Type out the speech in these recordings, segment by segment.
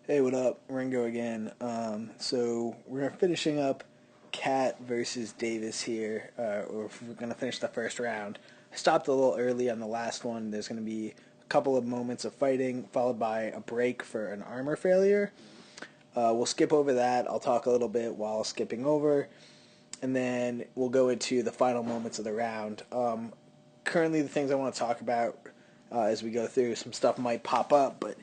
Hey, what up? Ringo again. So we're finishing up Cat versus Davis here, or if we're gonna finish the first round. I stopped a little early on the last one. There's gonna be a couple of moments of fighting, followed by a break for an armor failure. We'll skip over that. I'll talk a little bit while skipping over, and then we'll go into the final moments of the round. Currently, the things I want to talk about as we go through, some stuff might pop up, but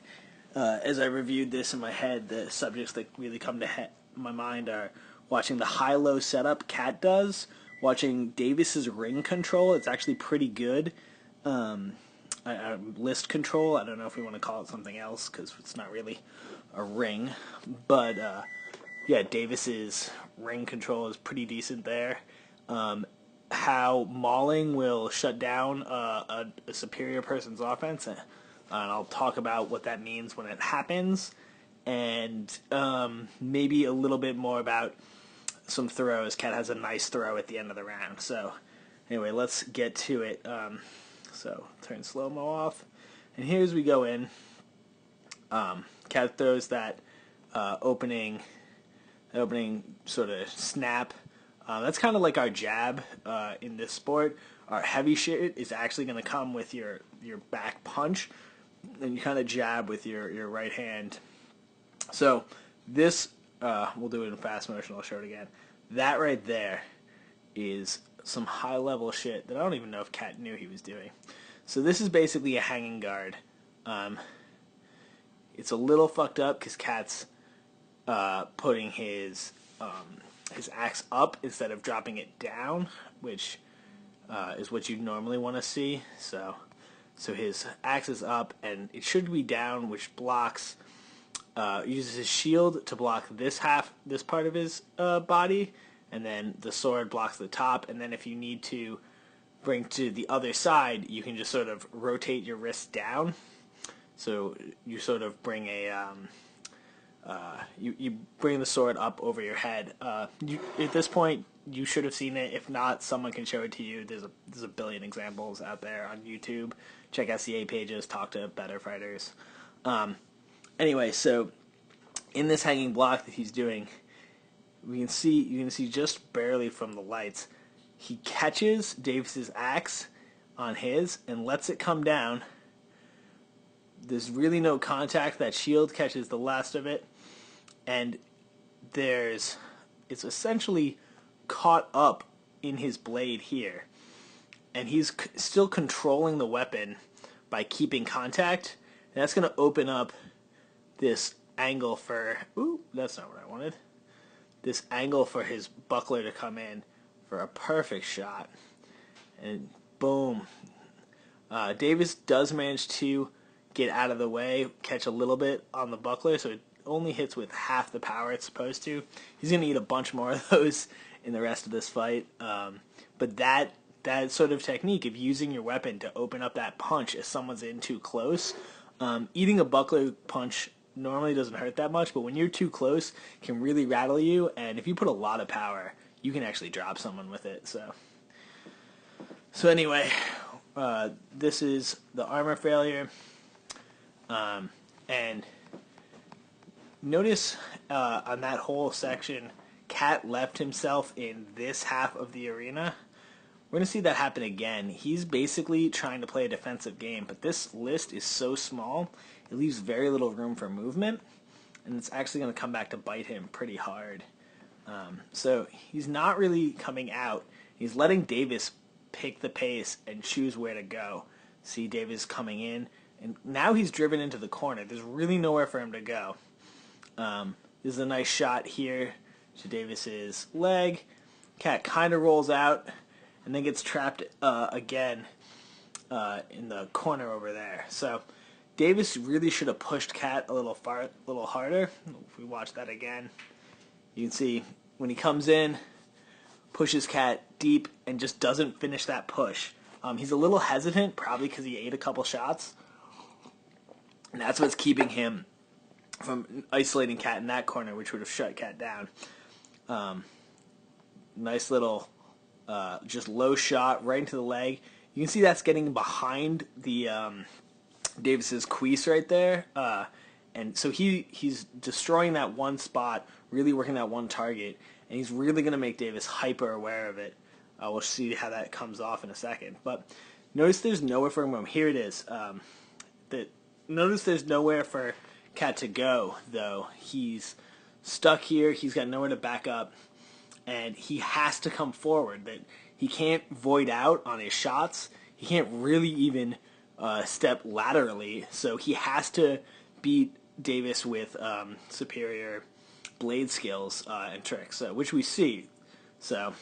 as I reviewed this in my head, the subjects that really come to my mind are watching the high-low setup Cat does, watching Davis's ring control. It's actually pretty good. List control. I don't know if we want to call it something else because it's not really a ring, but yeah, Davis's ring control is pretty decent there. How mauling will shut down a superior person's offense, and I'll talk about what that means when it happens, and maybe a little bit more about some throws. Cat has a nice throw at the end of the round. So anyway, let's get to it. So turn slow-mo off, and here's we go in. Cat throws that opening sort of snap. That's kind of like our jab in this sport. Our heavy shit is actually going to come with your back punch, and you kind of jab with your right hand. So this, we'll do it in fast motion. I'll show it again. That right there is some high level shit that I don't even know if Cat knew he was doing. So this is basically a hanging guard. It's a little fucked up because Cat's putting his axe up instead of dropping it down, which is what you'd normally want to see. So his axe is up and it should be down, which blocks. Uses his shield to block this part of his body, and then the sword blocks the top. And then if you need to bring to the other side, you can just sort of rotate your wrist down. So you sort of bring you bring the sword up over your head. At this point, you should have seen it. If not, someone can show it to you. There's a billion examples out there on YouTube. Check SCA pages. Talk to better fighters. Anyway, so in this hanging block that he's doing, you can see just barely from the lights, he catches Davis's axe on his and lets it come down. There's really no contact. That shield catches the last of it, and it's essentially caught up in his blade here, and he's still controlling the weapon by keeping contact, and that's going to open up this angle for, that's not what I wanted, this angle for his buckler to come in for a perfect shot, and boom. Davis does manage to get out of the way, catch a little bit on the buckler, so it only hits with half the power it's supposed to. He's going to eat a bunch more of those in the rest of this fight, but that sort of technique of using your weapon to open up that punch if someone's in too close, eating a buckler punch normally doesn't hurt that much, but when you're too close, it can really rattle you, and if you put a lot of power, you can actually drop someone with it. So anyway, this is the armor failure, and notice on that whole section, Cat left himself in this half of the arena. We're going to see that happen again. He's basically trying to play a defensive game, but this list is so small, it leaves very little room for movement, and it's actually going to come back to bite him pretty hard. So he's not really coming out. He's letting Davis pick the pace and choose where to go. See Davis coming in, and now he's driven into the corner. There's really nowhere for him to go. This is a nice shot here to Davis's leg. Cat kind of rolls out and then gets trapped again in the corner over there. So Davis really should have pushed Cat a little harder. If we watch that again, you can see when he comes in, pushes Cat deep and just doesn't finish that push. He's a little hesitant, probably because he ate a couple shots, and that's what's keeping him from isolating Cat in that corner, which would have shut Cat down. Nice little just low shot right into the leg. You can see that's getting behind the Davis's crease right there, And so he's destroying that one spot, really working that one target, and he's really going to make Davis hyper aware of it. We'll see how that comes off in a second. But notice there's nowhere for him. Here it is. Notice there's nowhere for Cat to go, though. He's stuck here. He's got nowhere to back up, and he has to come forward. That he can't void out on his shots. He can't really even step laterally, so he has to beat Davis with superior blade skills and tricks, which we see. So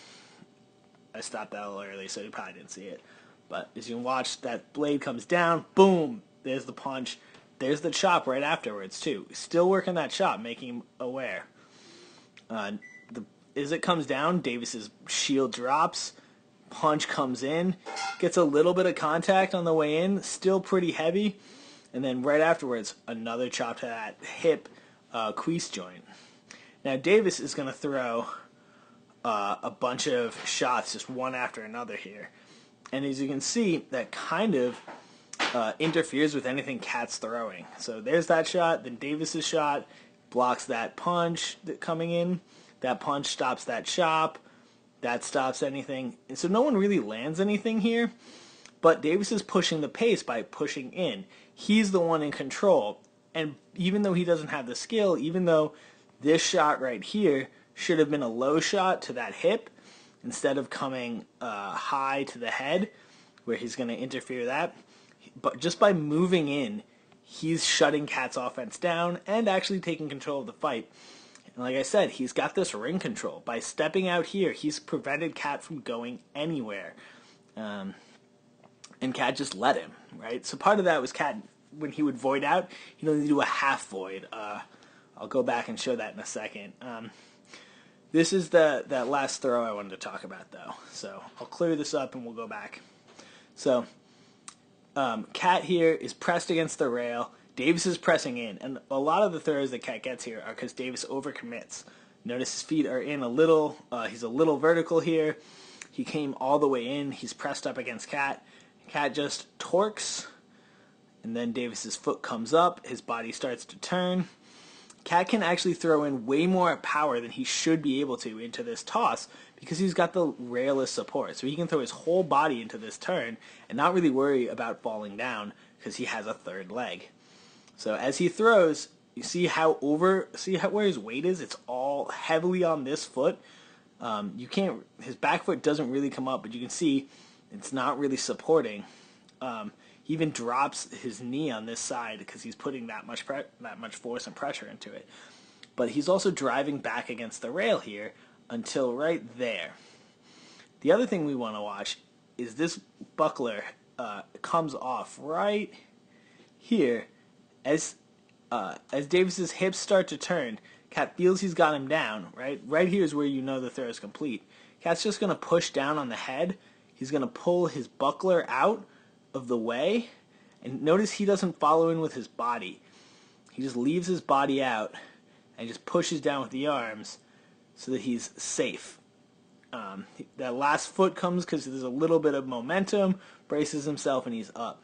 I stopped that a little early, so you probably didn't see it. But as you can watch, that blade comes down, boom, there's the punch. There's the chop right afterwards, too. Still working that chop, making him aware. As it comes down, Davis's shield drops, punch comes in, gets a little bit of contact on the way in, still pretty heavy, and then right afterwards, another chop to that hip crease joint. Now Davis is going to throw a bunch of shots, just one after another here. And as you can see, that kind of interferes with anything Cat's throwing. So there's that shot, then Davis's shot blocks that punch coming in. That punch stops that chop. That stops anything. And so no one really lands anything here, but Davis is pushing the pace by pushing in. He's the one in control. And even though he doesn't have the skill, even though this shot right here should have been a low shot to that hip, instead of coming high to the head, where he's going to interfere that. But just by moving in, he's shutting Cat's offense down and actually taking control of the fight. And like I said, he's got this ring control. By stepping out here, he's prevented Cat from going anywhere. And Cat just let him, right? So part of that was Cat, when he would void out, he'd only do a half void. I'll go back and show that in a second. This is that last throw I wanted to talk about, though. So I'll clear this up and we'll go back. So Cat here is pressed against the rail. Davis is pressing in. And a lot of the throws that Cat gets here are because Davis overcommits. Notice his feet are in a little. He's a little vertical here. He came all the way in. He's pressed up against Cat. Cat just torques. And then Davis's foot comes up. His body starts to turn. Cat can actually throw in way more power than he should be able to into this toss because he's got the rail as support. So he can throw his whole body into this turn and not really worry about falling down because he has a third leg. So as he throws, you see where his weight is? It's all heavily on this foot. His back foot doesn't really come up, but you can see it's not really supporting. He even drops his knee on this side because he's putting that much force and pressure into it. But he's also driving back against the rail here until right there. The other thing we want to watch is this buckler comes off right here as Davis's hips start to turn. Cat feels he's got him down. Right here is where you know the throw is complete. Cat's just going to push down on the head. He's going to pull his buckler out of the way, and notice he doesn't follow in with his body. He just leaves his body out and just pushes down with the arms so that he's safe. That last foot comes because there's a little bit of momentum, braces himself, and he's up.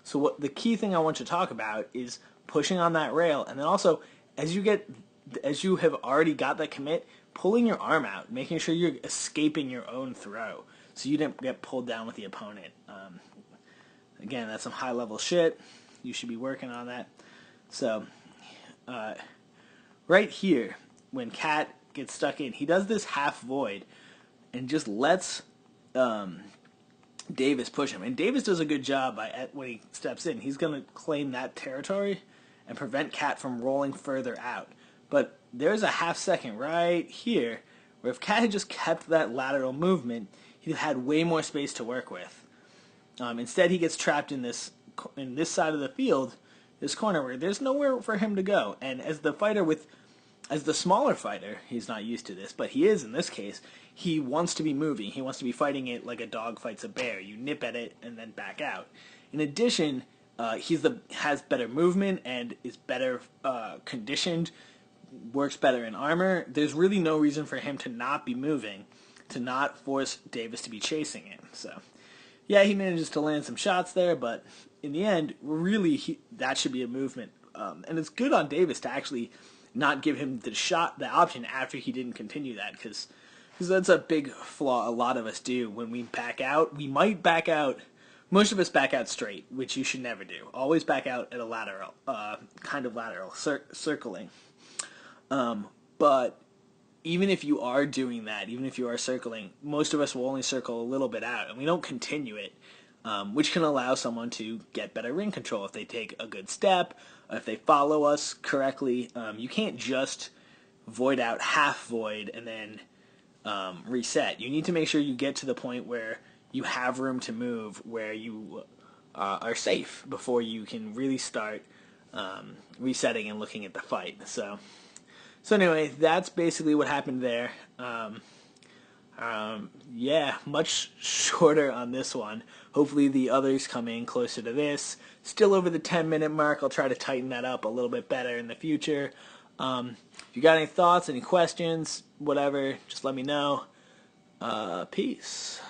So what the key thing I want you to talk about is pushing on that rail, and then also as you have already got that commit, pulling your arm out, making sure you're escaping your own throw so you didn't get pulled down with the opponent. Again, that's some high-level shit. You should be working on that. So, right here, when Cat gets stuck in, he does this half void and just lets Davis push him. And Davis does a good job when he steps in. He's going to claim that territory and prevent Cat from rolling further out. But there's a half second right here where if Cat had just kept that lateral movement, he'd have had way more space to work with. Instead, he gets trapped in this side of the field, this corner where there's nowhere for him to go. And as the smaller fighter, he's not used to this, but he is in this case. He wants to be moving. He wants to be fighting it like a dog fights a bear. You nip at it and then back out. In addition, has better movement and is better conditioned, works better in armor. There's really no reason for him to not be moving, to not force Davis to be chasing him. So, yeah, he manages to land some shots there, but in the end, really, that should be a movement And it's good on Davis to actually not give him the option after he didn't continue that, because that's a big flaw a lot of us do. When we back out, we might back out. Most of us back out straight, which you should never do. Always back out at a lateral, kind of lateral, circling. But even if you are doing that, even if you are circling, most of us will only circle a little bit out, and we don't continue it, which can allow someone to get better ring control if they take a good step, if they follow us correctly. You can't just void out half void and then reset. You need to make sure you get to the point where you have room to move, where you are safe before you can really start resetting and looking at the fight. So anyway, that's basically what happened there. Yeah, much shorter on this one. Hopefully the others come in closer to this. Still over the 10-minute mark. I'll try to tighten that up a little bit better in the future. If you got any thoughts, any questions, whatever, just let me know. Peace.